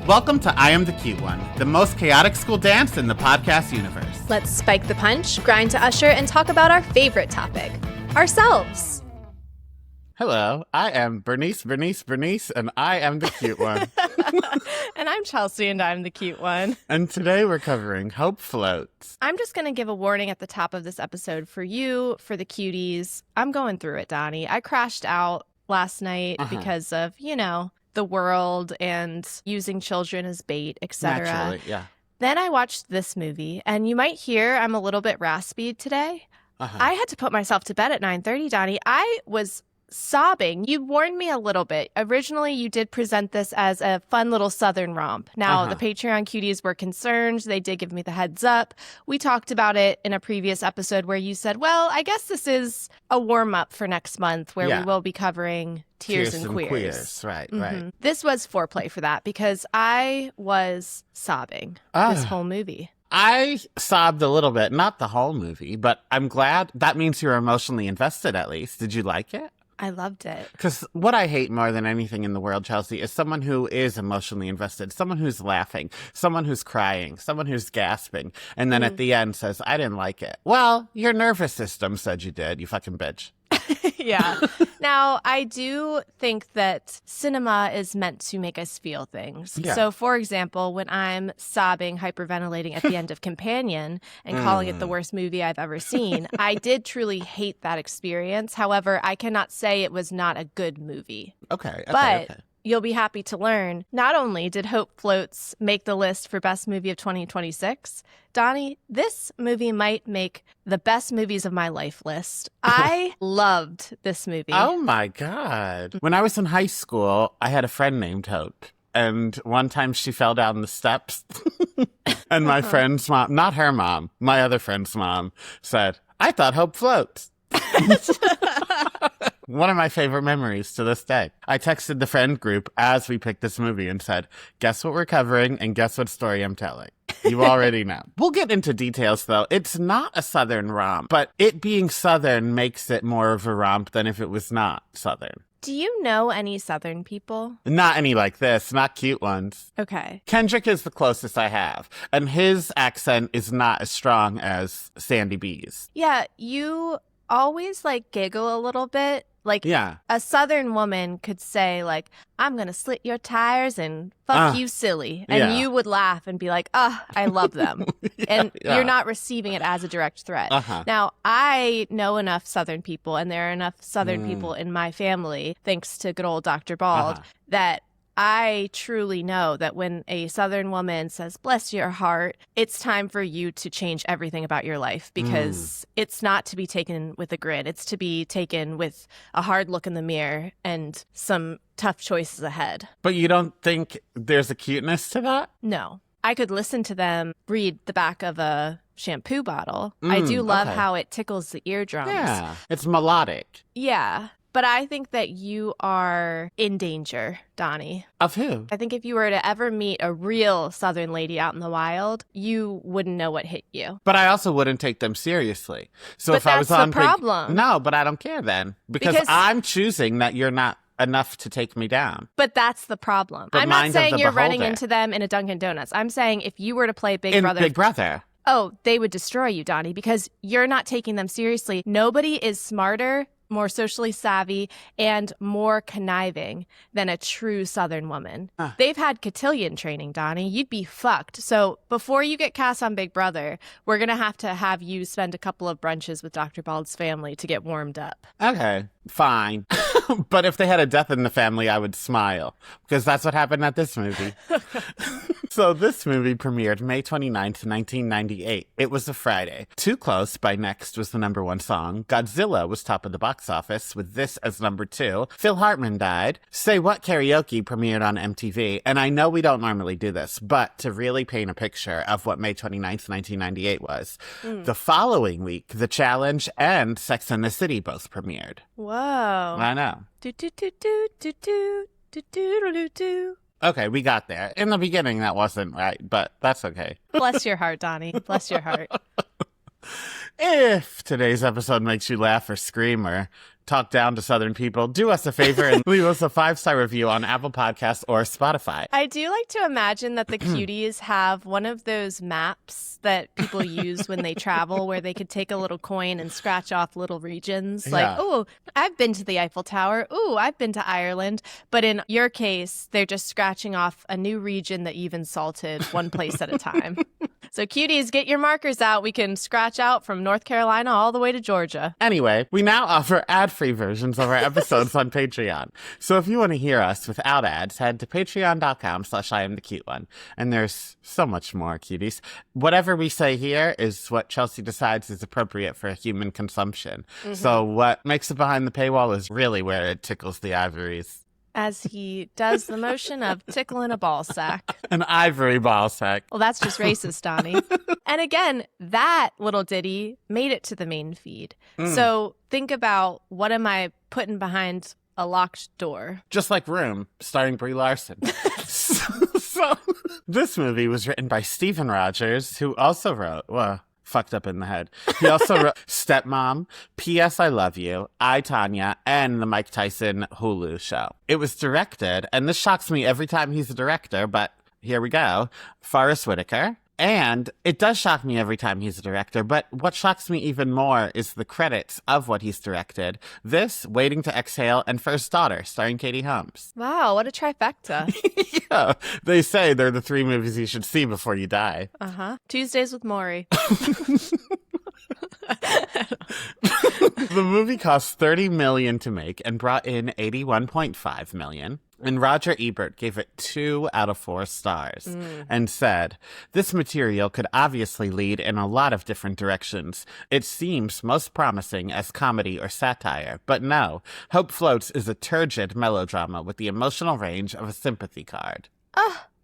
Welcome to I Am the Cute One, the most chaotic school dance in the podcast universe. Let's spike the punch, grind to usher, and talk about our favorite topic, ourselves. Hello, I am Bernice, and I am the cute one. And I'm Chelsea, and I'm the cute one. And today we're covering Hope Floats. I'm just going to give a warning at the top of this episode for you, for the cuties. I'm going through it, Donny. I crashed out last night because of, the world and using children as bait, etc. Naturally, yeah. Then I watched this movie, and you might hear I'm a little bit raspy today. I had to put myself to bed at 9:30, Donny. I was sobbing. You warned me a little bit. Originally, you did present this as a fun little Southern romp. Now, the Patreon cuties were concerned. They did give me the heads up. We talked about it in a previous episode where you said, well, I guess this is a warm-up for next month where we will be covering Tears and Queers. Right. This was foreplay for that because I was sobbing this whole movie. I sobbed a little bit, not the whole movie, but I'm glad. That means you're emotionally invested at least. Did you like it? I loved it. Because what I hate more than anything in the world, Chelsea, is someone who is emotionally invested, someone who's laughing, someone who's crying, someone who's gasping, and then at the end says, I didn't like it. Well, your nervous system said you did, you fucking bitch. Yeah. Now, I do think that cinema is meant to make us feel things. Yeah. So, for example, when I'm sobbing, hyperventilating at the end of Companion and calling it the worst movie I've ever seen, I did truly hate that experience. However, I cannot say it was not a good movie. Okay. But you'll be happy to learn, not only did Hope Floats make the list for Best Movie of 2026, Donny, this movie might make the best movies of my life list. I loved this movie. Oh my God. When I was in high school, I had a friend named Hope. And one time she fell down the steps and my friend's mom, not her mom, my other friend's mom said, I thought Hope floats. One of my favorite memories to this day. I texted the friend group as we picked this movie and said, guess what we're covering and guess what story I'm telling. You already know. We'll get into details, though. It's not a Southern romp, but it being Southern makes it more of a romp than if it was not Southern. Do you know any Southern people? Not any like this, not cute ones. Okay. Kendrick is the closest I have, and his accent is not as strong as Sandy B's. Yeah, you always giggle a little bit. A Southern woman could say, I'm going to slit your tires and fuck you silly. And you would laugh and be like, I love them. You're not receiving it as a direct threat. Now, I know enough Southern people, and there are enough Southern people in my family, thanks to good old Dr. Bald, that I truly know that when a Southern woman says, bless your heart, it's time for you to change everything about your life because it's not to be taken with a grin. It's to be taken with a hard look in the mirror and some tough choices ahead. But you don't think there's a cuteness to that? No. I could listen to them read the back of a shampoo bottle. I do love how it tickles the eardrums. Yeah, it's melodic. Yeah. But I think that you are in danger, Donny. Of who? I think if you were to ever meet a real Southern lady out in the wild, you wouldn't know what hit you. But I also wouldn't take them seriously. So but if I was on the problem. No, but I don't care then. Because I'm choosing that you're not enough to take me down. But that's the problem. But I'm not saying you're running beholder. into them in a Dunkin' Donuts. I'm saying if you were to play Big Brother. Big Brother. Oh, they would destroy you, Donny, because you're not taking them seriously. Nobody is smarter, more socially savvy, and more conniving than a true Southern woman. They've had cotillion training, Donny. You'd be fucked. So before you get cast on Big Brother, we're going to have you spend a couple of brunches with Dr. Bald's family to get warmed up. Okay, fine. But if they had a death in the family, I would smile. Because that's what happened at this movie. So this movie premiered May 29th, 1998. It was a Friday. Too Close by Next was the #1 song. Godzilla was top of the box office with this as #2. Phil Hartman died. Say What Karaoke premiered on MTV. And I know we don't normally do this, but to really paint a picture of what May 29th, 1998 was, the following week, The Challenge and Sex and the City both premiered. Whoa. I know. Do, do, do, do, do, do, do, do, do, do. Okay, we got there. In the beginning, that wasn't right, but that's okay. Bless your heart, Donny. Bless your heart. If today's episode makes you laugh or scream or talk down to Southern people, do us a favor and leave us a 5-star review on Apple Podcasts or Spotify. I do like to imagine that the cuties have one of those maps that people use when they travel where they could take a little coin and scratch off little regions. Like, oh, I've been to the Eiffel Tower. Oh, I've been to Ireland. But in your case, they're just scratching off a new region that you've insulted one place at a time. So cuties, get your markers out. We can scratch out from North Carolina all the way to Georgia. Anyway, we now offer ad-free versions of our episodes on Patreon. So if you want to hear us without ads, head to patreon.com/IamTheCuteOne. And there's so much more, cuties. Whatever we say here is what Chelsea decides is appropriate for human consumption. Mm-hmm. So what makes it behind the paywall is really where it tickles the ivories. As he does the motion of tickling a ball sack. An ivory ball sack. Well, that's just racist, Donny. And again, that little ditty made it to the main feed. So think about, what am I putting behind a locked door? Just like Room, starring Brie Larson. So this movie was written by Stephen Rogers, who also wrote, fucked up in the head. He also wrote Stepmom, P.S. I Love You, I, Tanya, and the Mike Tyson Hulu show. It was directed, and this shocks me every time he's a director, but here we go, Forrest Whitaker. And it does shock me every time he's a director, but what shocks me even more is the credits of what he's directed. This, Waiting to Exhale, and First Daughter, starring Katie Holmes. Wow, what a trifecta. Yeah, they say they're the 3 movies you should see before you die. Uh-huh. Tuesdays with Maury. The movie cost $30 million to make and brought in $81.5 million. And Roger Ebert gave it 2 out of 4 stars and said, "This material could obviously lead in a lot of different directions. It seems most promising as comedy or satire, but no, Hope Floats is a turgid melodrama with the emotional range of a sympathy card."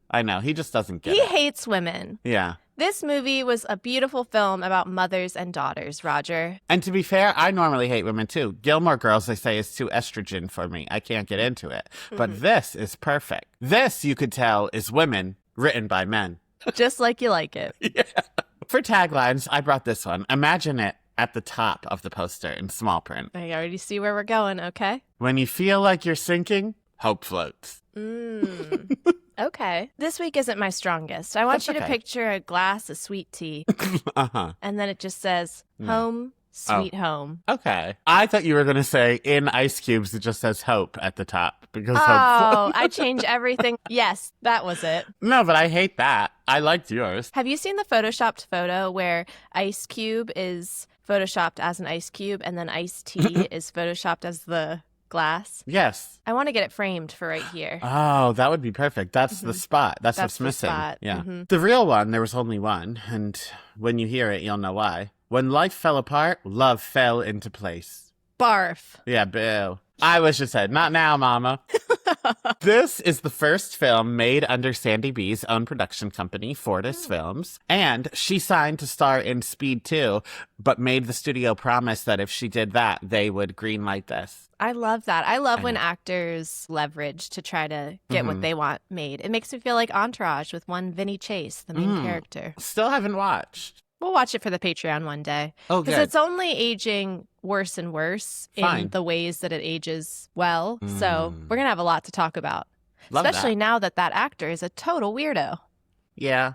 I know, he just doesn't get it. He hates women. Yeah. This movie was a beautiful film about mothers and daughters, Roger. And to be fair, I normally hate women too. Gilmore Girls, they say, is too estrogen for me. I can't get into it. But this is perfect. This, you could tell, is women written by men. Just like you like it. Yeah. For taglines, I brought this one. Imagine it at the top of the poster in small print. I already see where we're going, okay? When you feel like you're sinking, hope floats. Okay. This week isn't my strongest. I want you to picture a glass of sweet tea. And then it just says, home, sweet home. Okay. I thought you were going to say, in ice cubes, it just says hope at the top. Because I change everything. Yes, that was it. No, but I hate that. I liked yours. Have you seen the photoshopped photo where Ice Cube is photoshopped as an ice cube and then iced tea is photoshopped as the glass? Yes. I want to get it framed for right here. Oh, that would be perfect. That's the spot. That's what's missing. Spot. Yeah. The real one, there was only one. And when you hear it, you'll know why. When life fell apart, love fell into place. Barf. Yeah, boo. I wish it said, not now, mama. This is the first film made under Sandy B's own production company, Fortis Films. And she signed to star in Speed 2, but made the studio promise that if she did that, they would greenlight this. I love that. I love when actors leverage to try to get what they want made. It makes me feel like Entourage with one Vinny Chase, the main character. Still haven't watched. We'll watch it for the Patreon one day. Oh, because it's only aging worse and worse in the ways that it ages well. So we're going to have a lot to talk about. Love especially that. now that actor is a total weirdo. Yeah.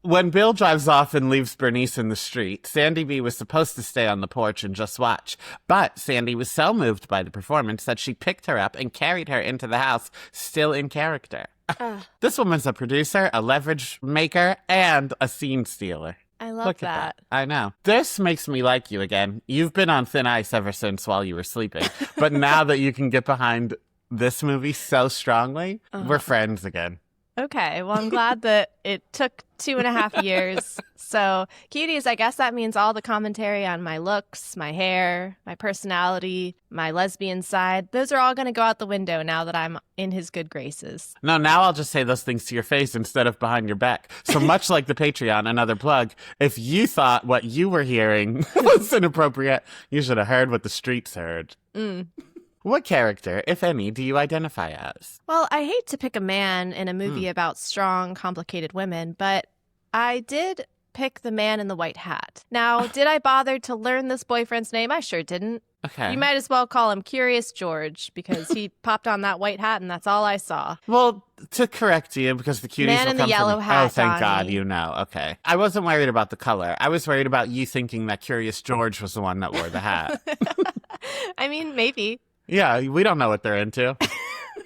When Bill drives off and leaves Bernice in the street, Sandy B was supposed to stay on the porch and just watch. But Sandy was so moved by the performance that she picked her up and carried her into the house, still in character. This woman's a producer, a leverage maker, and a scene stealer. I love that. I know. This makes me like you again. You've been on thin ice ever since while you were sleeping. But now that you can get behind this movie so strongly, we're friends again. Okay, well, I'm glad that it took 2.5 years. So, cuties, I guess that means all the commentary on my looks, my hair, my personality, my lesbian side, those are all going to go out the window now that I'm in his good graces. No, now I'll just say those things to your face instead of behind your back. So much like the Patreon, another plug, if you thought what you were hearing was inappropriate, you should have heard what the streets heard. What character, if any, do you identify as? Well, I hate to pick a man in a movie about strong, complicated women, but I did pick the man in the white hat. Now, did I bother to learn this boyfriend's name? I sure didn't. Okay. You might as well call him Curious George because he popped on that white hat and that's all I saw. Well, to correct you, because the cuties Man will in the come yellow from... hat, Oh, thank Donny. God you know. Okay. I wasn't worried about the color. I was worried about you thinking that Curious George was the one that wore the hat. I mean, maybe. Yeah, we don't know what they're into.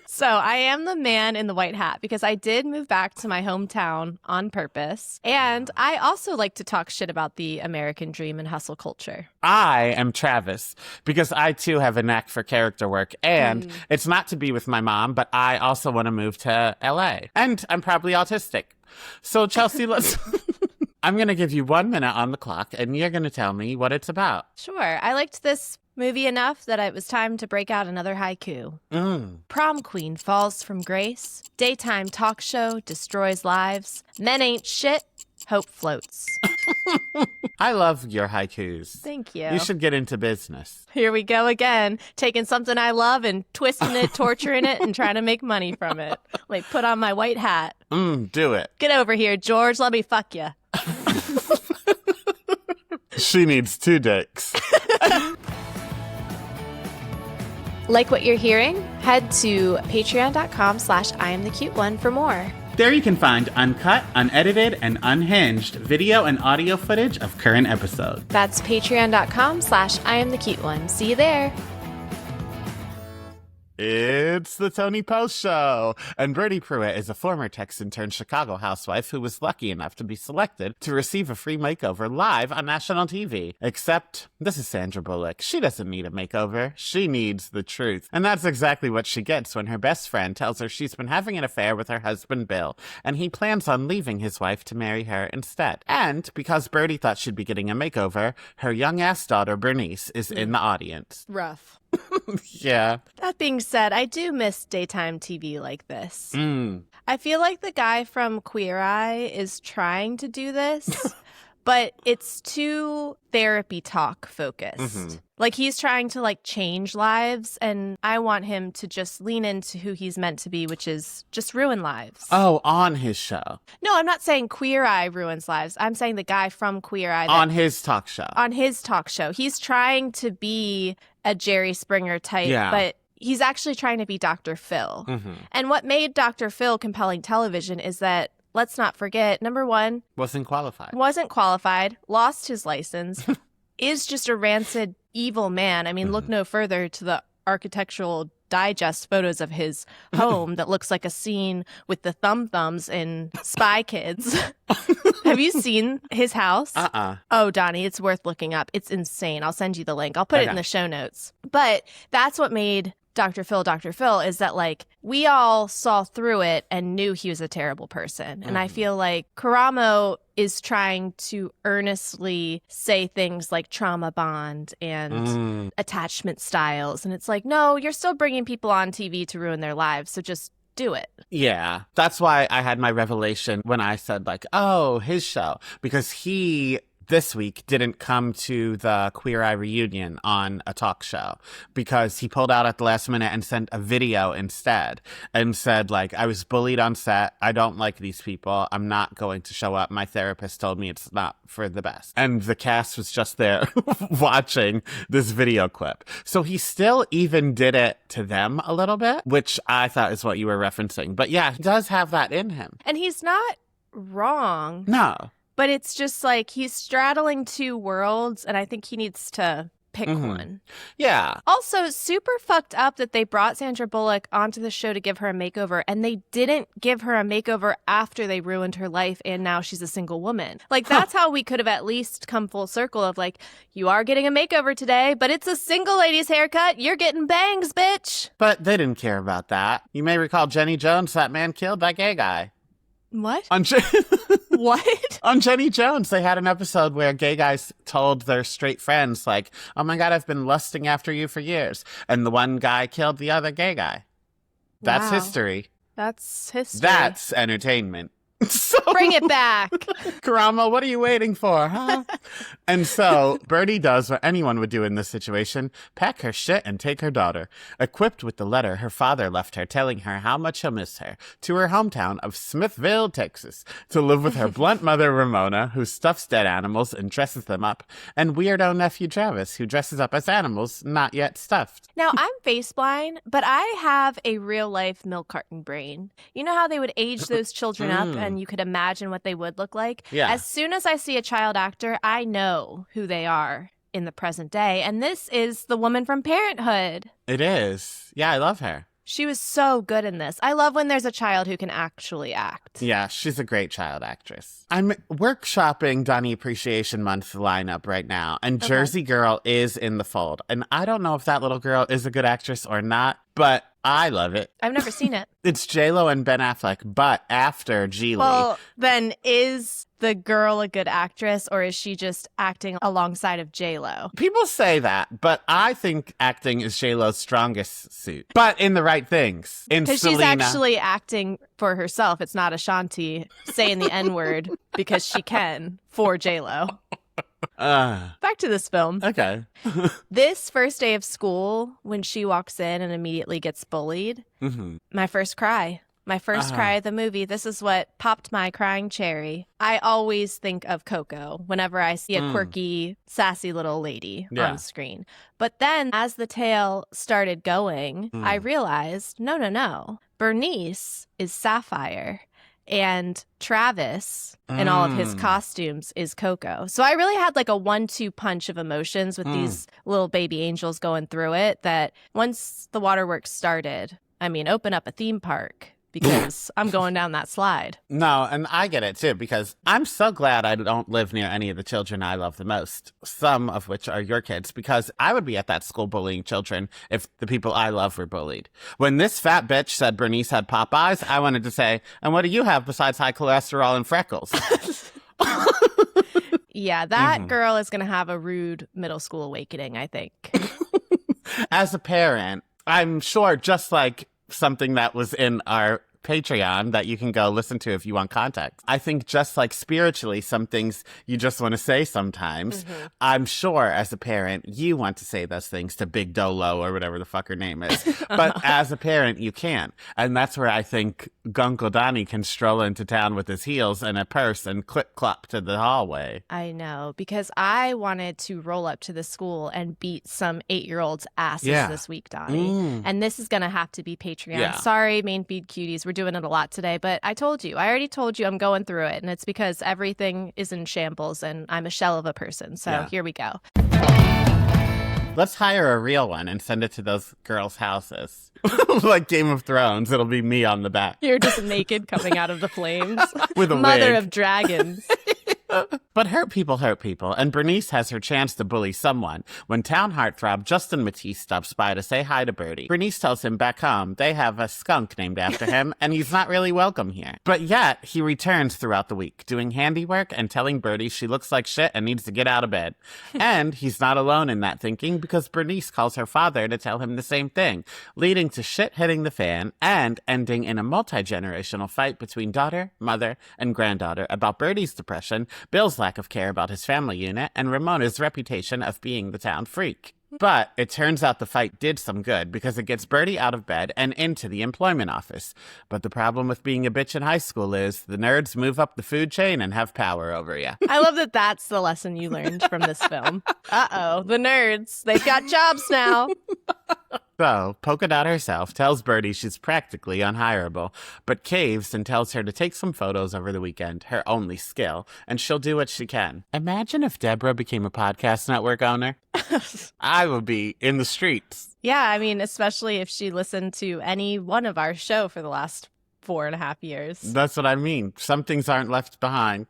So I am the man in the white hat because I did move back to my hometown on purpose. And I also like to talk shit about the American dream and hustle culture. I am Travis because I too have a knack for character work. And it's not to be with my mom, but I also want to move to LA. And I'm probably autistic. So Chelsea, let's... I'm going to give you 1 minute on the clock and you're going to tell me what it's about. Sure. I liked this movie enough that it was time to break out another haiku. Prom queen falls from grace. Daytime talk show destroys lives. Men ain't shit. Hope floats. I love your haikus. Thank you. You should get into business. Here we go again. Taking something I love and twisting it, torturing it, and trying to make money from it. Like, put on my white hat. Do it. Get over here, George. Let me fuck you. She needs 2 dicks. Like what you're hearing? Head to patreon.com/IamTheCuteOne for more. There you can find uncut, unedited, and unhinged video and audio footage of current episodes. That's patreon.com/IamTheCuteOne. See you there. It's the Tony Post Show. And Bertie Pruitt is a former Texan-turned-Chicago housewife who was lucky enough to be selected to receive a free makeover live on national TV. Except, this is Sandra Bullock. She doesn't need a makeover. She needs the truth. And that's exactly what she gets when her best friend tells her she's been having an affair with her husband, Bill, and he plans on leaving his wife to marry her instead. And because Bertie thought she'd be getting a makeover, her young-ass daughter, Bernice, is in the audience. Rough. Yeah. That being said, I do miss daytime TV like this. I feel like the guy from Queer Eye is trying to do this, but it's too therapy talk focused. Like he's trying to like change lives, and I want him to just lean into who he's meant to be, which is just ruin lives. Oh, on his show. No, I'm not saying Queer Eye ruins lives. I'm saying the guy from Queer Eye. On his talk show. On his talk show. He's trying to be a Jerry Springer type, but he's actually trying to be Dr. Phil. And what made Dr. Phil compelling television is that, let's not forget, number one, wasn't qualified, lost his license, is just a rancid, evil man. I mean, look no further to the Architectural Digest photos of his home that looks like a scene with the thumbs in Spy Kids. Have you seen his house? Oh, Donny, it's worth looking up. It's insane. I'll send you the link. I'll put it in the show notes. But that's what made Dr. Phil, is that like we all saw through it and knew he was a terrible person. And I feel like Karamo is trying to earnestly say things like trauma bond and attachment styles. And it's like, no, you're still bringing people on TV to ruin their lives. So just do it. Yeah. That's why I had my revelation when I said like, oh, his show, because he this week didn't come to the Queer Eye reunion on a talk show because he pulled out at the last minute and sent a video instead and said like, I was bullied on set. I don't like these people. I'm not going to show up. My therapist told me it's not for the best. And the cast was just there watching this video clip. So he still even did it to them a little bit, which I thought is what you were referencing. But yeah, he does have that in him. And he's not wrong. No. But it's just like he's straddling 2 worlds, and I think he needs to pick one. Yeah. Also, super fucked up that they brought Sandra Bullock onto the show to give her a makeover, and they didn't give her a makeover after they ruined her life, and now she's a single woman. Like, that's how we could have at least come full circle of like, you are getting a makeover today, but it's a single lady's haircut. You're getting bangs, bitch. But they didn't care about that. You may recall Jenny Jones, that man killed that gay guy. What? What? On Jenny Jones, they had an episode where gay guys told their straight friends, like, oh my God, I've been lusting after you for years. And the one guy killed the other gay guy. That's history. That's history. That's entertainment. So, bring it back. Karamo, what are you waiting for, huh? And so Birdie does what anyone would do in this situation, pack her shit and take her daughter. Equipped with the letter her father left her telling her how much he'll miss her, to her hometown of Smithville, Texas, to live with her blunt mother, Ramona, who stuffs dead animals and dresses them up, and weirdo nephew Travis, who dresses up as animals not yet stuffed. Now, I'm face blind, but I have a real-life milk carton brain. You know how they would age those children up and you could imagine what they would look like? Yeah. As soon as I see a child actor, I know who they are in the present day. And this is the woman from Parenthood. It is. Yeah, I love her. She was so good in this. I love when there's a child who can actually act. Yeah, she's a great child actress. I'm workshopping Donny Appreciation Month lineup right now, and Jersey Girl is in the fold. And I don't know if that little girl is a good actress or not, but I love it. I've never seen it. It's J-Lo and Ben Affleck, but after Geely. Well, then is the girl a good actress, or is she just acting alongside of J-Lo? People say that, but I think acting is J-Lo's strongest suit. But in the right things. Because she's actually acting for herself. It's not Ashanti saying the N-word because she can for J-Lo. Back to this film. Okay. This first day of school, when she walks in and immediately gets bullied, my first cry. My first cry of the movie. This is what popped my crying cherry. I always think of Coco whenever I see a quirky, sassy little lady on screen. But then as the tale started going, I realized, no. Bernice is Sapphire. And Travis and all of his costumes is Coco. So I really had like a 1-2 punch of emotions with these little baby angels going through it, that once the waterworks started, I mean, open up a theme park, because I'm going down that slide. No, and I get it too, because I'm so glad I don't live near any of the children I love the most, some of which are your kids, because I would be at that school bullying children if the people I love were bullied. When this fat bitch said Bernice had pop eyes, I wanted to say, and what do you have besides high cholesterol and freckles? Yeah, that girl is going to have a rude middle school awakening, I think. As a parent, I'm sure, just like something that was in our Patreon that you can go listen to if you want context. I think just like spiritually, some things you just want to say sometimes. I'm sure as a parent, you want to say those things to Big Dolo or whatever the fuck her name is. But as a parent, you can't. And that's where I think Guncle Donny can stroll into town with his heels and a purse and clip-clop to the hallway. I know, because I wanted to roll up to the school and beat some 8-year-olds' asses this week, Donny. And this is going to have to be Patreon. Yeah. Sorry, Main Feed Cuties. We're doing it a lot today, but I already told you I'm going through it, and it's because everything is in shambles and I'm a shell of a person. So here we go. Let's hire a real one and send it to those girls' houses. Like Game of Thrones, it'll be me on the back. You're just naked coming out of the flames. With a Mother wig. of dragons. But hurt people, and Bernice has her chance to bully someone when town heartthrob Justin Matisse stops by to say hi to Birdie. Bernice tells him back home they have a skunk named after him, and he's not really welcome here. But yet, he returns throughout the week, doing handiwork and telling Birdie she looks like shit and needs to get out of bed. And he's not alone in that thinking, because Bernice calls her father to tell him the same thing, leading to shit hitting the fan and ending in a multi-generational fight between daughter, mother, and granddaughter about Birdie's depression, Bill's lack of care about his family unit, and Ramona's reputation of being the town freak. But it turns out the fight did some good, because it gets Birdie out of bed and into the employment office. But the problem with being a bitch in high school is the nerds move up the food chain and have power over you. I love that that's the lesson you learned from this film. Uh-oh, the nerds. They've got jobs now. So, Polka Dot herself tells Birdie she's practically unhireable, but caves and tells her to take some photos over the weekend, her only skill, and she'll do what she can. Imagine if Deborah became a podcast network owner. I would be in the streets. Yeah, I mean, especially if she listened to any one of our show for the last 4.5 years. That's what I mean. Some things aren't left behind.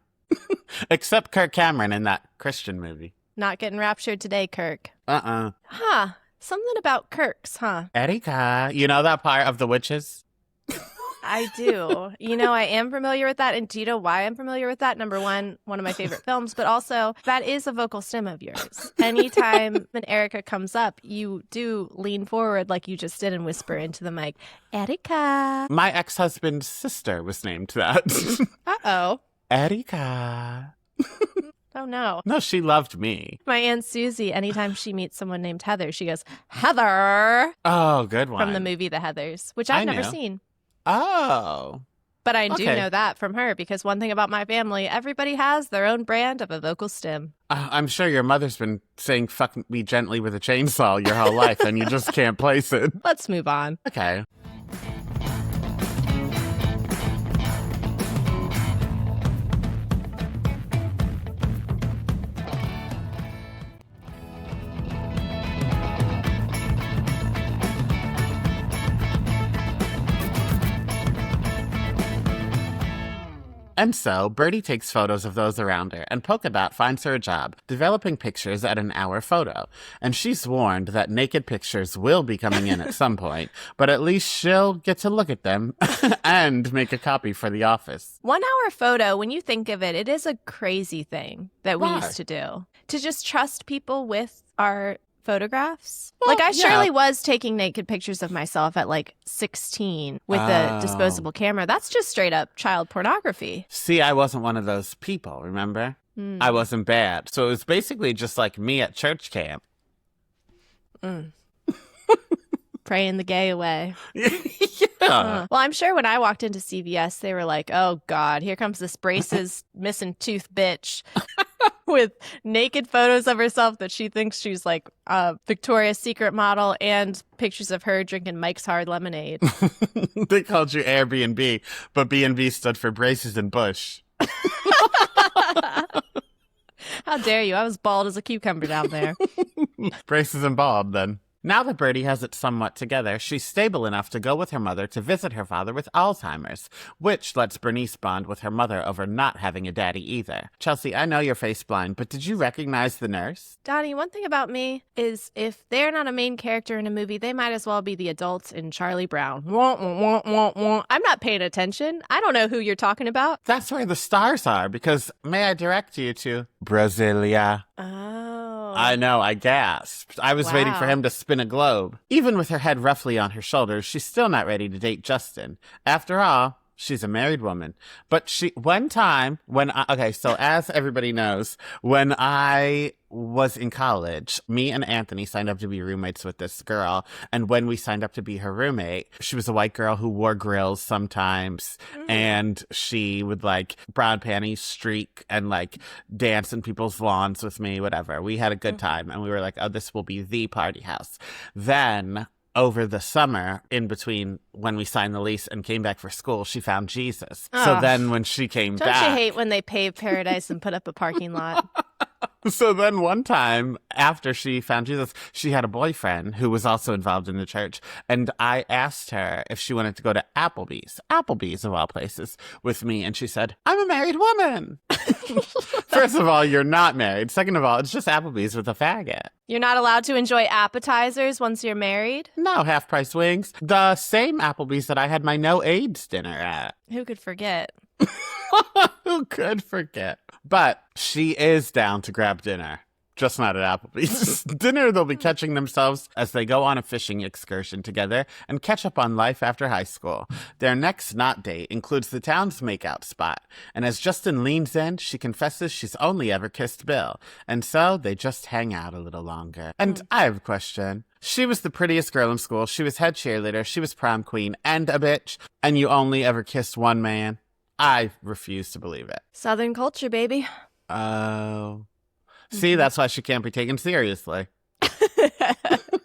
Except Kirk Cameron in that Christian movie. Not getting raptured today, Kirk. Huh. Something about Kirk's, huh? Erika, you know that part of The Witches? I do. I am familiar with that. And do you know why I'm familiar with that? Number one of my favorite films, but also that is a vocal stim of yours. Anytime an Erica comes up, you do lean forward like you just did and whisper into the mic, Erica. My ex-husband's sister was named that. Uh-oh. Erica. Oh, no. No, she loved me. My Aunt Susie, anytime she meets someone named Heather, she goes, Heather. Oh, good one. From the movie The Heathers, which I've never seen. Oh. But I do know that from her, because one thing about my family, everybody has their own brand of a vocal stim. I'm sure your mother's been saying fuck me gently with a chainsaw your whole life, and you just can't place it. Let's move on. Okay. And so, Birdie takes photos of those around her, and Polka Dot finds her a job, developing pictures at an hour photo. And she's warned that naked pictures will be coming in at some point, but at least she'll get to look at them and make a copy for the office. 1 hour photo, when you think of it, it is a crazy thing that we used to do. To just trust people with our photographs. Well, I surely was taking naked pictures of myself at 16 with a disposable camera. That's just straight up child pornography. See, I wasn't one of those people, remember? I wasn't bad. So it was basically just like me at church camp. Praying the gay away. Yeah. Well, I'm sure when I walked into CVS, they were like, oh, God, here comes this braces missing tooth bitch with naked photos of herself that she thinks she's like a Victoria's Secret model and pictures of her drinking Mike's Hard Lemonade. They called you Airbnb, but B&B stood for Braces and Bush. How dare you? I was bald as a cucumber down there. Braces and Bob, then. Now that Birdie has it somewhat together, she's stable enough to go with her mother to visit her father with Alzheimer's, which lets Bernice bond with her mother over not having a daddy either. Chelsea, I know you're face blind, but did you recognize the nurse? Donnie, one thing about me is if they're not a main character in a movie, they might as well be the adults in Charlie Brown. Wah, wah, wah, wah. I'm not paying attention. I don't know who you're talking about. That's where the stars are, because may I direct you to Brasilia? Oh. I know, I gasped. I was waiting for him to spin a globe. Even with her head roughly on her shoulders, she's still not ready to date Justin. After all, she's a married woman. But one time so as everybody knows, when I was in college, me and Anthony signed up to be roommates with this girl. And when we signed up to be her roommate, she was a white girl who wore grills sometimes. And she would brown panties streak and dance in people's lawns with me, whatever. We had a good time. And we were like, oh, this will be the party house. Then over the summer, in between when we signed the lease and came back for school, she found Jesus. So then when she came back... Don't you hate when they pave paradise and put up a parking lot? So then one time after she found Jesus, she had a boyfriend who was also involved in the church. And I asked her if she wanted to go to Applebee's of all places, with me. And she said, I'm a married woman. First of all, you're not married. Second of all, it's just Applebee's with a faggot. You're not allowed to enjoy appetizers once you're married? No, half-price wings. The same Applebee's that I had my no-AIDS dinner at. Who could forget? Who could forget? But she is down to grab dinner. Just not at Applebee's. Dinner, they'll be catching themselves as they go on a fishing excursion together and catch up on life after high school. Their next not date includes the town's makeout spot. And as Justin leans in, she confesses she's only ever kissed Bill. And so they just hang out a little longer. And I have a question. She was the prettiest girl in school. She was head cheerleader. She was prom queen and a bitch. And you only ever kissed one man? I refuse to believe it. Southern culture, baby. Oh. See, that's why she can't be taken seriously.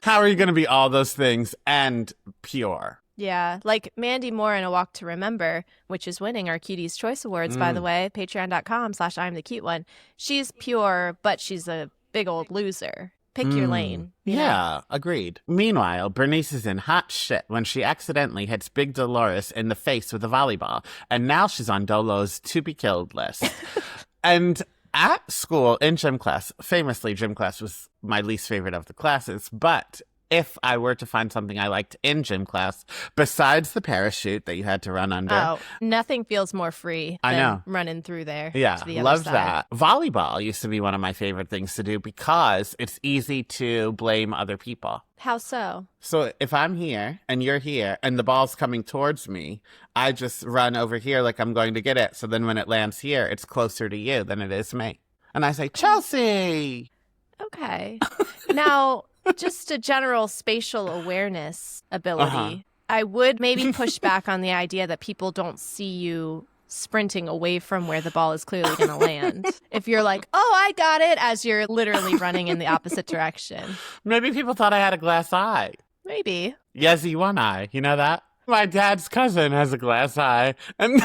How are you going to be all those things and pure? Yeah, like Mandy Moore in A Walk to Remember, which is winning our Cuties Choice Awards, by the way, patreon.com/I'mTheCuteOne. She's pure, but she's a big old loser. Pick your lane. Yeah, agreed. Meanwhile, Bernice is in hot shit when she accidentally hits Big Dolores in the face with a volleyball, and now she's on Dolo's to-be-killed list. And at school, in gym class, famously, gym class was my least favorite of the classes, but if I were to find something I liked in gym class, besides the parachute that you had to run under. Oh, nothing feels more free than running through there. Yeah, to the love other side. that. Volleyball used to be one of my favorite things to do because it's easy to blame other people. How so? So if I'm here and you're here and the ball's coming towards me, I just run over here like I'm going to get it. So then when it lands here, it's closer to you than it is me. And I say, Chelsea! Okay. Now, just a general spatial awareness ability. I would maybe push back on the idea that people don't see you sprinting away from where the ball is clearly going to land. If you're like, oh, I got it, as you're literally running in the opposite direction. Maybe people thought I had a glass eye. Maybe. Yezi one eye. You know that? My dad's cousin has a glass eye, and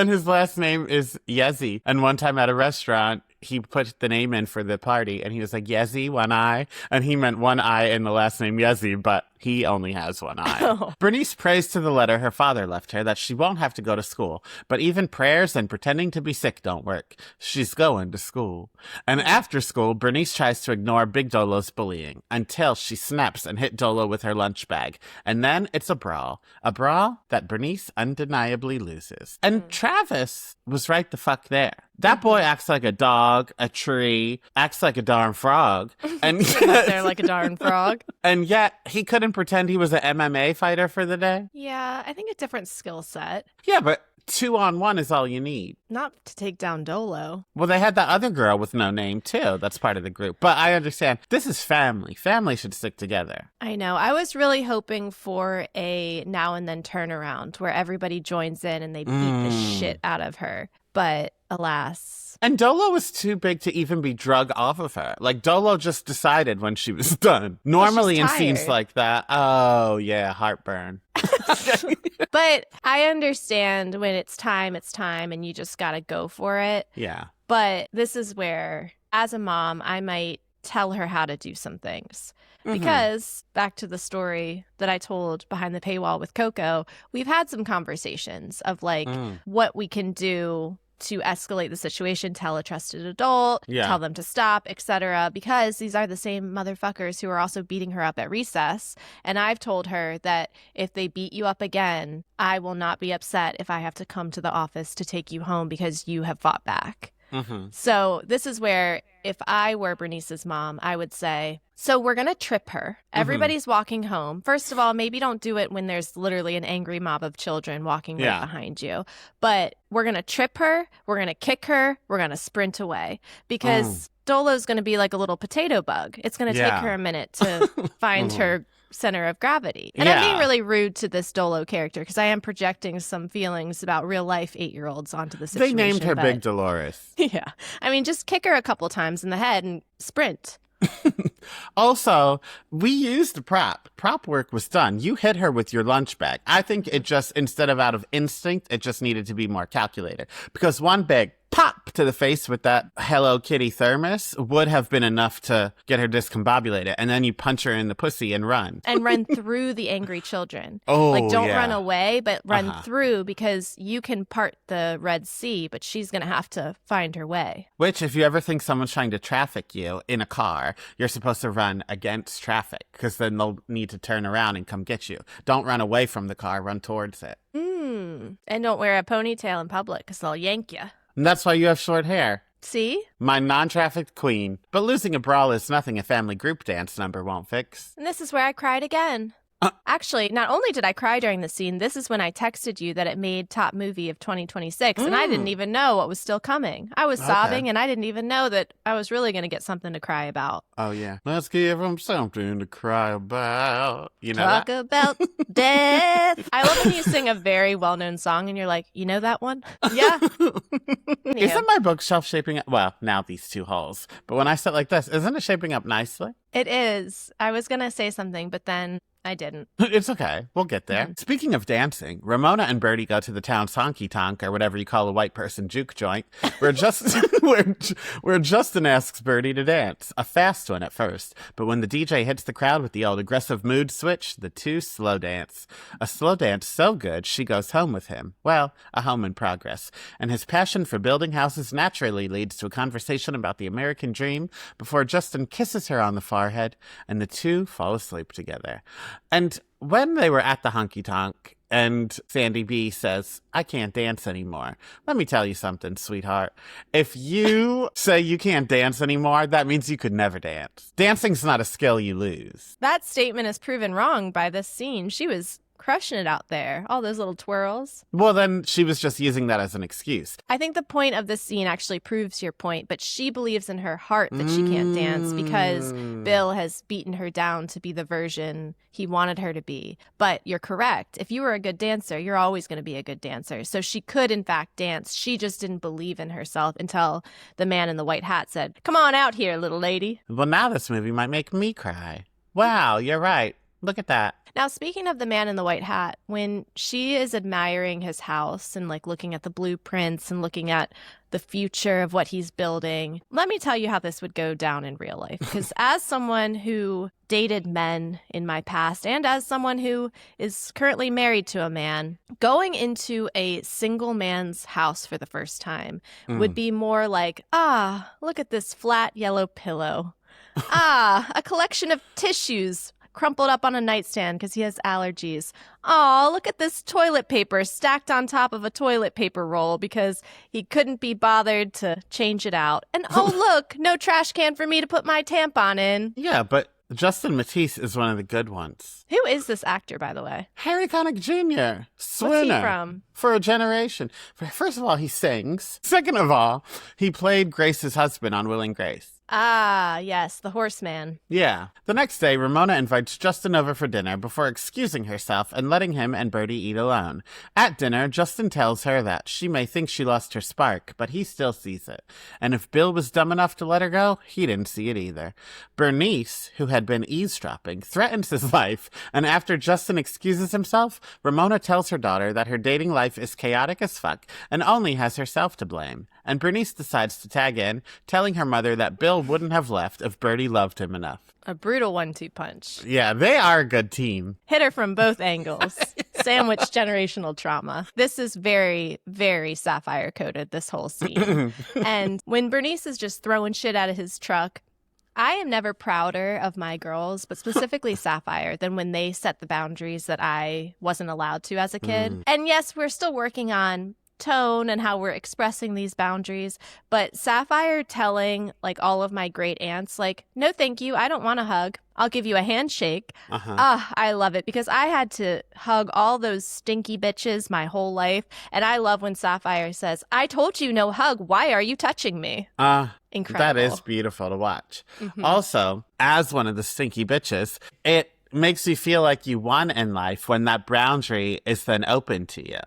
his last name is Yezi. And one time at a restaurant, he put the name in for the party, and he was like, Yezi, one eye. And he meant one eye in the last name Yezi, but he only has one eye. Oh. Bernice prays to the letter her father left her that she won't have to go to school. But even prayers and pretending to be sick don't work. She's going to school. And after school, Bernice tries to ignore Big Dolo's bullying until she snaps and hit Dolo with her lunch bag. And then it's a brawl. A brawl that Bernice undeniably loses. And Travis was right the fuck there. That boy acts like a dog, a tree, acts like a darn frog. And Up there like a darn frog. And yet he couldn't pretend he was an MMA fighter for the day. Yeah, I think a different skill set. Yeah, but 2-on-1 is all you need. Not to take down Dolo. Well, they had that other girl with no name, too. That's part of the group. But I understand. This is family. Family should stick together. I know. I was really hoping for a now and then turnaround where everybody joins in and they beat the shit out of her. But alas. And Dolo was too big to even be drug off of her. Like, Dolo just decided when she was done. Normally in scenes like that, oh, yeah, heartburn. But I understand when it's time, and you just got to go for it. Yeah. But this is where, as a mom, I might tell her how to do some things. Because back to the story that I told behind the paywall with Coco, we've had some conversations of like what we can do to escalate the situation, tell a trusted adult, tell them to stop, etc. Because these are the same motherfuckers who are also beating her up at recess. And I've told her that if they beat you up again, I will not be upset if I have to come to the office to take you home because you have fought back. So this is where if I were Bernice's mom, I would say, so we're going to trip her. Everybody's walking home. First of all, maybe don't do it when there's literally an angry mob of children walking right behind you. But we're going to trip her. We're going to kick her. We're going to sprint away because Dolo's going to be like a little potato bug. It's going to take her a minute to find her center of gravity. And I'm being really rude to this Dolo character because I am projecting some feelings about real life 8-year-olds onto the situation. They named her Big Dolores. Yeah. I mean, just kick her a couple times in the head and sprint. Also, we used the prop. Prop work was done. You hit her with your lunch bag. I think it just, instead of out of instinct, it just needed to be more calculated. Because one big pop to the face with that Hello Kitty thermos would have been enough to get her discombobulated. And then you punch her in the pussy and run. And run through the angry children. Oh, like, don't run away, but run through because you can part the Red Sea, but she's going to have to find her way. Which, if you ever think someone's trying to traffic you in a car, you're supposed to run against traffic because then they'll need to turn around and come get you. Don't run away from the car, run towards it. And don't wear a ponytail in public because they'll yank you. And that's why you have short hair. See? My non-trafficked queen. But losing a brawl is nothing a family group dance number won't fix. And this is where I cried again. Actually, not only did I cry during the scene, this is when I texted you that it made top movie of 2026, and I didn't even know what was still coming. I was sobbing, and I didn't even know that I was really going to get something to cry about. Oh, yeah. Let's give them something to cry about. You know Talk that? about death. I love when you sing a very well-known song, and you're like, you know that one? Yeah. Isn't my bookshelf shaping up? Well, now these two holes. But when I sit like this, isn't it shaping up nicely? It is. I was going to say something, but then I didn't. It's okay. We'll get there. Mm-hmm. Speaking of dancing, Ramona and Birdie go to the town's honky-tonk, or whatever you call a white person juke joint, where Justin asks Birdie to dance. A fast one at first, but when the DJ hits the crowd with the old aggressive mood switch, the two slow dance. A slow dance so good, she goes home with him. Well, a home in progress. And his passion for building houses naturally leads to a conversation about the American dream before Justin kisses her on the forehead, and the two fall asleep together. And when they were at the honky-tonk and Sandy B says, I can't dance anymore. Let me tell you something, sweetheart. If you say you can't dance anymore, that means you could never dance. Dancing's not a skill you lose. That statement is proven wrong by this scene. She was crushing it out there. All those little twirls. Well, then she was just using that as an excuse. I think the point of this scene actually proves your point, but she believes in her heart that she can't dance because Bill has beaten her down to be the version he wanted her to be. But you're correct. If you were a good dancer, you're always going to be a good dancer. So she could, in fact, dance. She just didn't believe in herself until the man in the white hat said, come on out here, little lady. Well, now this movie might make me cry. Wow, you're right. Look at that. Now, speaking of the man in the white hat, when she is admiring his house and like looking at the blueprints and looking at the future of what he's building, let me tell you how this would go down in real life. Because as someone who dated men in my past and as someone who is currently married to a man, going into a single man's house for the first time would be more like, look at this flat yellow pillow. A collection of tissues crumpled up on a nightstand because he has allergies. Oh, look at this toilet paper stacked on top of a toilet paper roll because he couldn't be bothered to change it out. And oh, look, no trash can for me to put my tampon in. Yeah, but Justin Matisse is one of the good ones. Who is this actor, by the way? Harry Connick Jr. Swinner. What's he from? For a generation. First of all, he sings. Second of all, he played Grace's husband on Will and Grace. Ah, yes, the horseman. Yeah. The next day, Ramona invites Justin over for dinner before excusing herself and letting him and Birdie eat alone. At dinner, Justin tells her that she may think she lost her spark, but he still sees it. And if Bill was dumb enough to let her go, he didn't see it either. Bernice, who had been eavesdropping, threatens his life, and after Justin excuses himself, Ramona tells her daughter that her dating life is chaotic as fuck and only has herself to blame. And Bernice decides to tag in, telling her mother that Bill wouldn't have left if Birdie loved him enough. A brutal 1-2 punch. Yeah, they are a good team. Hit her from both angles. Sandwich generational trauma. This is very, very Sapphire-coded, this whole scene. And when Bernice is just throwing shit out of his truck, I am never prouder of my girls, but specifically Sapphire, than when they set the boundaries that I wasn't allowed to as a kid. And yes, we're still working on tone and how we're expressing these boundaries, but Sapphire telling like all of my great aunts, like, no thank you, I don't want a hug, I'll give you a handshake. I love it because I had to hug all those stinky bitches my whole life, and I love when Sapphire says, I told you no hug, why are you touching me? Incredible. That is beautiful to watch. Also, as one of the stinky bitches, it makes you feel like you won in life when that boundary is then open to you.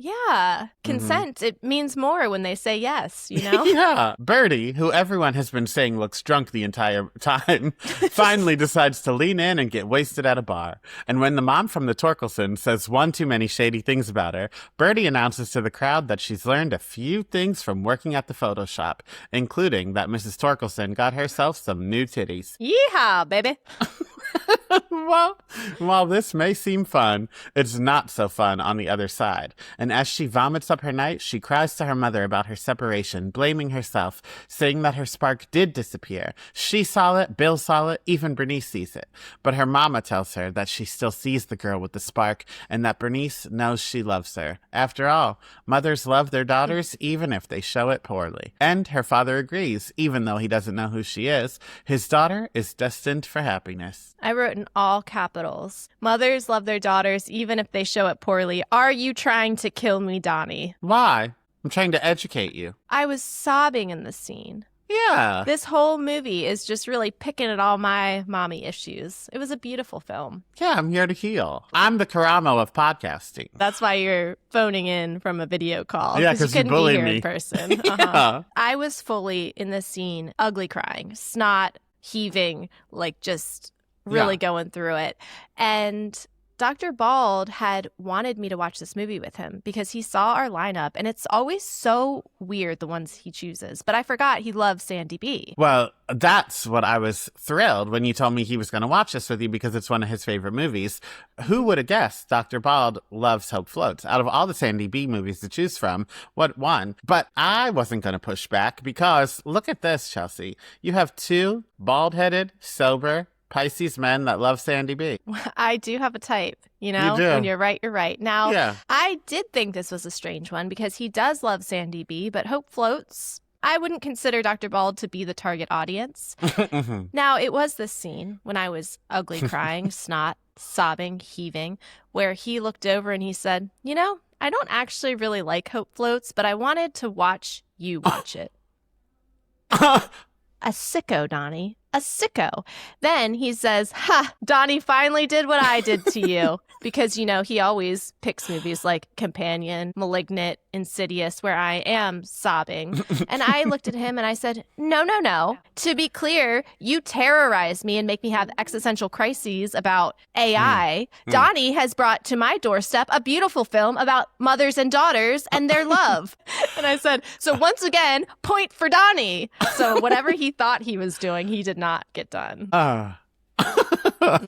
Yeah. Consent. It means more when they say yes, you know? Yeah. Birdie, who everyone has been saying looks drunk the entire time, finally decides to lean in and get wasted at a bar. And when the mom from the Torkelson says one too many shady things about her, Birdie announces to the crowd that she's learned a few things from working at the photo shop, including that Mrs. Torkelson got herself some new titties. Yeehaw, baby. Well, while this may seem fun, it's not so fun on the other side. And as she vomits up her night, she cries to her mother about her separation, blaming herself, saying that her spark did disappear. She saw it, Bill saw it, even Bernice sees it. But her mama tells her that she still sees the girl with the spark and that Bernice knows she loves her. After all, mothers love their daughters even if they show it poorly. And her father agrees, even though he doesn't know who she is. His daughter is destined for happiness. I wrote in all capitals, mothers love their daughters even if they show it poorly. Are you trying to kill me, Donny? Why? I'm trying to educate you. I was sobbing in the scene. Yeah. This whole movie is just really picking at all my mommy issues. It was a beautiful film. Yeah, I'm here to heal. I'm the Karamo of podcasting. That's why you're phoning in from a video call. Yeah, because you couldn't bullied be here me in person. Yeah. I was fully in this scene, ugly crying, snot heaving, like just really going through it. And Dr. Bald had wanted me to watch this movie with him because he saw our lineup, and it's always so weird, the ones he chooses. But I forgot he loves Sandy B. Well, that's what I was thrilled when you told me he was going to watch this with you because it's one of his favorite movies. Who would have guessed Dr. Bald loves Hope Floats? Out of all the Sandy B movies to choose from, what won? But I wasn't going to push back because look at this, Chelsea. You have two bald-headed, sober Pisces men that love Sandy B. I do have a type, you know? You do. When you're right, you're right. Now, Yeah. I did think this was a strange one because he does love Sandy B, but Hope Floats, I wouldn't consider Dr. Bald to be the target audience. Now, it was this scene when I was ugly crying, snot, sobbing, heaving, where he looked over and he said, you know, I don't actually really like Hope Floats, but I wanted to watch you watch it. A sicko, Donny. A sicko. Then he says, ha, Donny finally did what I did to you. Because, you know, he always picks movies like Companion, Malignant, Insidious, where I am sobbing. And I looked at him and I said, no, no, no. To be clear, you terrorize me and make me have existential crises about AI. Donny has brought to my doorstep a beautiful film about mothers and daughters and their love. And I said, so once again, point for Donny. So whatever he thought he was doing, he did not get done.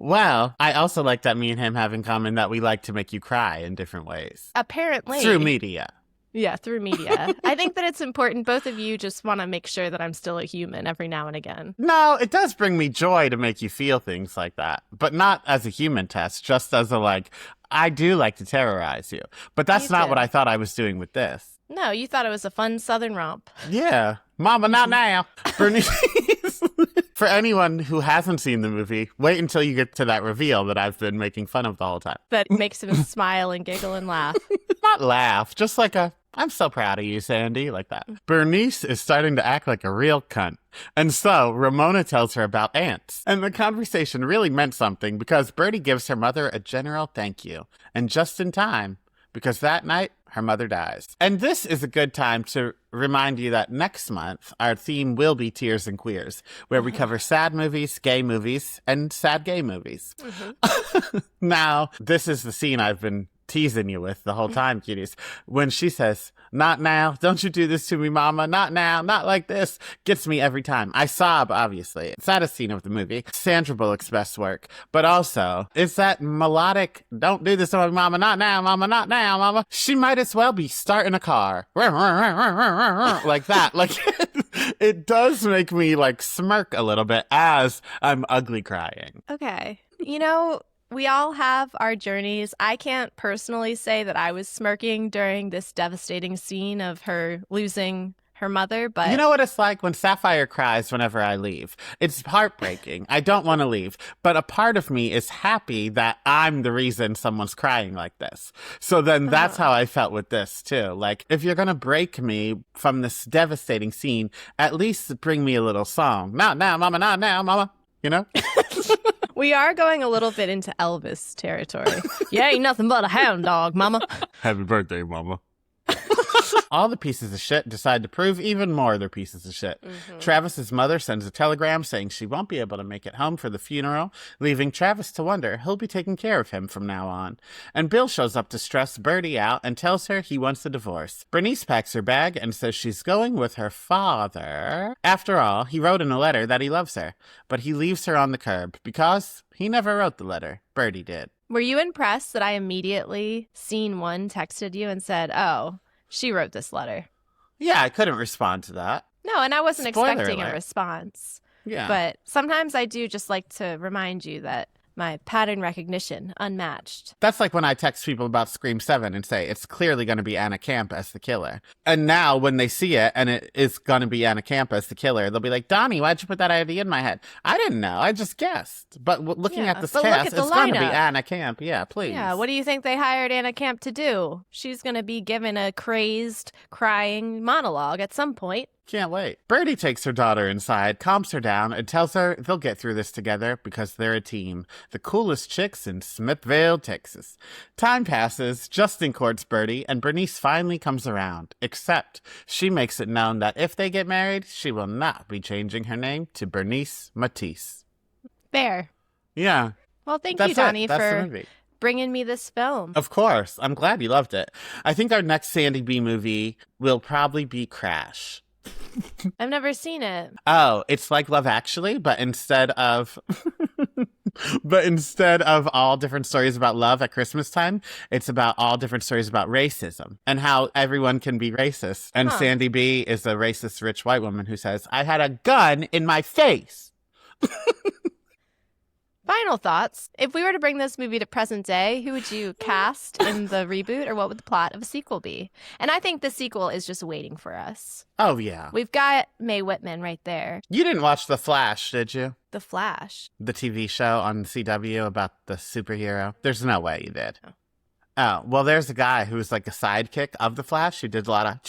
Well, I also like that me and him have in common that we like to make you cry in different ways. Apparently. Through media. Yeah, through media. I think that it's important. Both of you just want to make sure that I'm still a human every now and again. No, it does bring me joy to make you feel things like that. But not as a human test, just as a I do like to terrorize you. But that's not what I thought I was doing with this. No, you thought it was a fun Southern romp. Yeah. Mama, not now. Bernice. For anyone who hasn't seen the movie, wait until you get to that reveal that I've been making fun of the whole time. That makes him smile and giggle and laugh. Not laugh, just like I'm so proud of you, Sandy, like that. Bernice is starting to act like a real cunt. And so Ramona tells her about ants. And the conversation really meant something because Bertie gives her mother a general thank you. And just in time, because that night, her mother dies. And this is a good time to remind you that next month, our theme will be Tears and Queers, where we cover sad movies, gay movies, and sad gay movies. Now, this is the scene I've been teasing you with the whole time, cuties. When she says, not now, don't you do this to me, mama, not now, not like this, gets me every time. I sob, obviously. Saddest scene of the movie. Sandra Bullock's best work. But also, it's that melodic, don't do this to me, mama, not now, mama, not now, mama. She might as well be starting a car. Like that. Like, it does make me, smirk a little bit as I'm ugly crying. Okay. You know, we all have our journeys. I can't personally say that I was smirking during this devastating scene of her losing her mother, but... You know what it's like when Sapphire cries whenever I leave? It's heartbreaking. I don't want to leave. But a part of me is happy that I'm the reason someone's crying like this. So then that's how I felt with this, too. If you're going to break me from this devastating scene, at least bring me a little song. Not now, mama, not now, mama. You know? We are going a little bit into Elvis territory. You ain't nothing but a hound dog, mama. Happy birthday, mama. All the pieces of shit decide to prove even more they're pieces of shit. Travis's mother sends a telegram saying she won't be able to make it home for the funeral, leaving Travis to wonder who'll be taking care of him from now on. And Bill shows up to stress Bertie out and tells her he wants a divorce. Bernice packs her bag and says she's going with her father. After all, he wrote in a letter that he loves her, but he leaves her on the curb because he never wrote the letter. Bertie did. Were you impressed that I immediately, scene one, texted you and said, oh, she wrote this letter? Yeah, I couldn't respond to that. No, and I wasn't Spoiler expecting alert. a response. Yeah. But sometimes I do just like to remind you that my pattern recognition, unmatched. That's like when I text people about Scream 7 and say, it's clearly going to be Anna Camp as the killer. And now when they see it and it is going to be Anna Camp as the killer, they'll be like, Donny, why'd you put that idea in my head? I didn't know. I just guessed. But looking at this cast, it's going to be Anna Camp. Yeah, please. Yeah, what do you think they hired Anna Camp to do? She's going to be given a crazed, crying monologue at some point. Can't wait. Bertie takes her daughter inside, calms her down, and tells her they'll get through this together because they're a team. The coolest chicks in Smithville, Texas. Time passes, Justin courts Bertie, and Bernice finally comes around. Except she makes it known that if they get married, she will not be changing her name to Bernice Matisse. Fair. Yeah. Well, thank you, Donny, That's the for movie. bringing me this film. Of course. I'm glad you loved it. I think our next Sandy B movie will probably be Crash. I've never seen it. Oh, it's like Love Actually, but instead of all different stories about love at Christmas time, it's about all different stories about racism and how everyone can be racist. And Sandy B is a racist rich white woman who says, "I had a gun in my face." Final thoughts. If we were to bring this movie to present day, who would you cast in the reboot, or what would the plot of a sequel be? And I think the sequel is just waiting for us. Oh, yeah. We've got Mae Whitman right there. You didn't watch The Flash, did you? The Flash? The TV show on CW about the superhero? There's no way you did. Oh, well, there's a guy who's like a sidekick of The Flash who did a lot of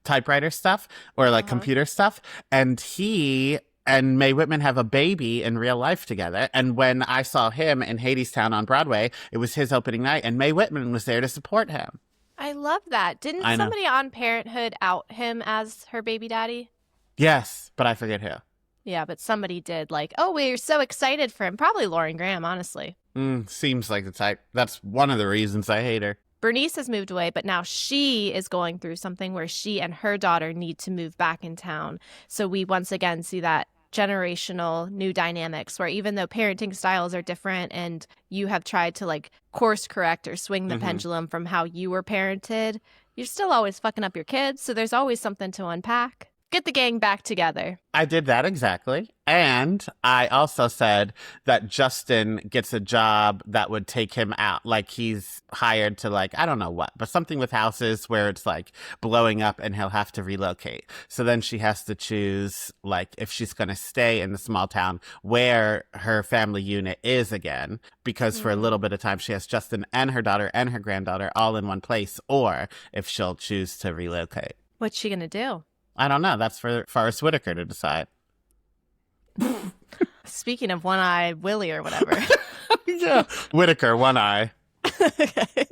typewriter stuff or like computer stuff. And he and Mae Whitman have a baby in real life together. And when I saw him in Hadestown on Broadway, it was his opening night, and Mae Whitman was there to support him. I love that. Didn't somebody on Parenthood out him as her baby daddy? Yes, but I forget who. Yeah, but somebody did. Like, oh, we're so excited for him. Probably Lauren Graham, honestly. Seems like the type. That's one of the reasons I hate her. Bernice has moved away, but now she is going through something where she and her daughter need to move back in town. So we once again see that generational new dynamics where even though parenting styles are different and you have tried to like course correct or swing the pendulum from how you were parented, you're still always fucking up your kids. So there's always something to unpack. Get the gang back together. I did that exactly. And I also said that Justin gets a job that would take him out. Like he's hired to like, I don't know what, but something with houses where it's like blowing up and he'll have to relocate. So then she has to choose like if she's going to stay in the small town where her family unit is again, because for a little bit of time she has Justin and her daughter and her granddaughter all in one place, or if she'll choose to relocate. What's she going to do? I don't know. That's for Forrest Whitaker to decide. Speaking of one-eyed Willie or whatever. Yeah. Whitaker, one eye. Okay.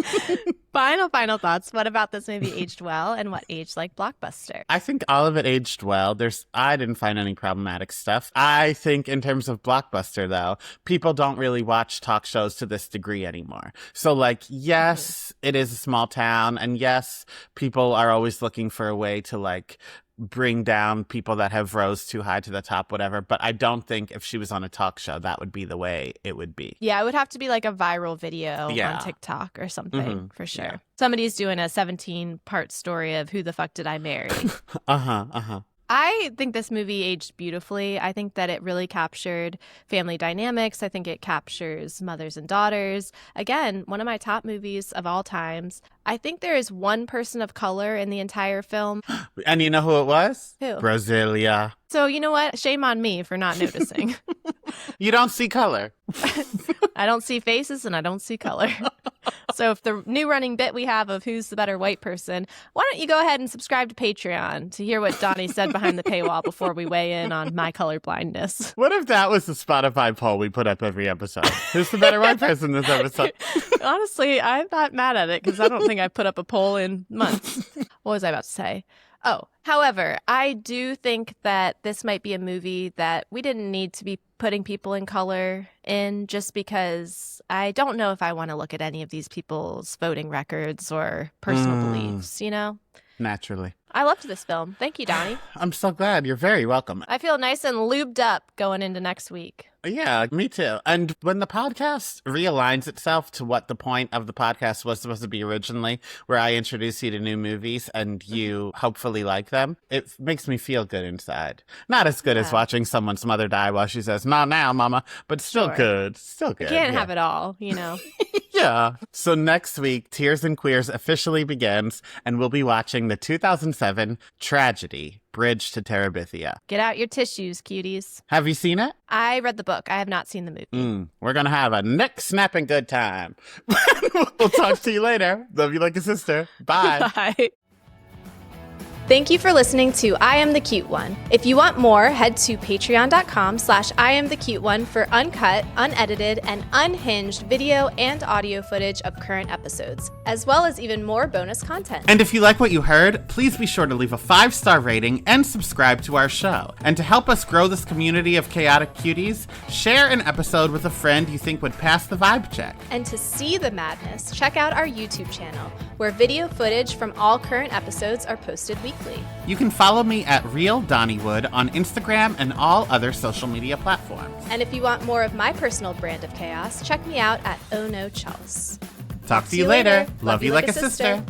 Final thoughts. What about this movie aged well, and what aged like Blockbuster? I think all of it aged well. I didn't find any problematic stuff. I think in terms of Blockbuster, though, people don't really watch talk shows to this degree anymore. So, like, yes, it is a small town, and yes, people are always looking for a way to, like, bring down people that have rose too high to the top, whatever. But I don't think if she was on a talk show, that would be the way it would be. Yeah, it would have to be like a viral video on TikTok or something, for sure. Yeah. Somebody's doing a 17-part story of who the fuck did I marry? I think this movie aged beautifully. I think that it really captured family dynamics. I think it captures mothers and daughters. Again, one of my top movies of all times. I think there is one person of color in the entire film. And you know who it was? Who? Brasilia. So you know what? Shame on me for not noticing. You don't see color. I don't see faces and I don't see color. So if the new running bit we have of who's the better white person, why don't you go ahead and subscribe to Patreon to hear what Donny said behind the paywall before we weigh in on my colorblindness. What if that was the Spotify poll we put up every episode? Who's the better white person this episode? Honestly, I'm not mad at it because I don't think I put up a poll in months. What was I about to say? Oh, however, I do think that this might be a movie that we didn't need to be putting people in color in, just because I don't know if I want to look at any of these people's voting records or personal beliefs, you know? Naturally. I loved this film. Thank you, Donny. I'm so glad. You're very welcome. I feel nice and lubed up going into next week. Yeah, me too. And when the podcast realigns itself to what the point of the podcast was supposed to be originally, where I introduce you to new movies and you hopefully like them, it makes me feel good inside. Not as good as watching someone's mother die while she says, "Not now, mama," but still good. Still good. You can't have it all, you know? Yeah. So next week, Tears and Queers officially begins, and we'll be watching the 2007 tragedy, Bridge to Terabithia. Get out your tissues, cuties. Have you seen it? I read the book. I have not seen the movie. We're going to have a neck-snapping good time. We'll talk to you later. Love you like a sister. Bye. Bye. Thank you for listening to I Am the Cute One. If you want more, head to patreon.com/IamTheCuteOne for uncut, unedited, and unhinged video and audio footage of current episodes, as well as even more bonus content. And if you like what you heard, please be sure to leave a 5-star rating and subscribe to our show. And to help us grow this community of chaotic cuties, share an episode with a friend you think would pass the vibe check. And to see the madness, check out our YouTube channel, where video footage from all current episodes are posted weekly. You can follow me at Real Donnywood on Instagram and all other social media platforms. And if you want more of my personal brand of chaos, check me out at Oh No Chels. Talk to you later. Love you like a sister.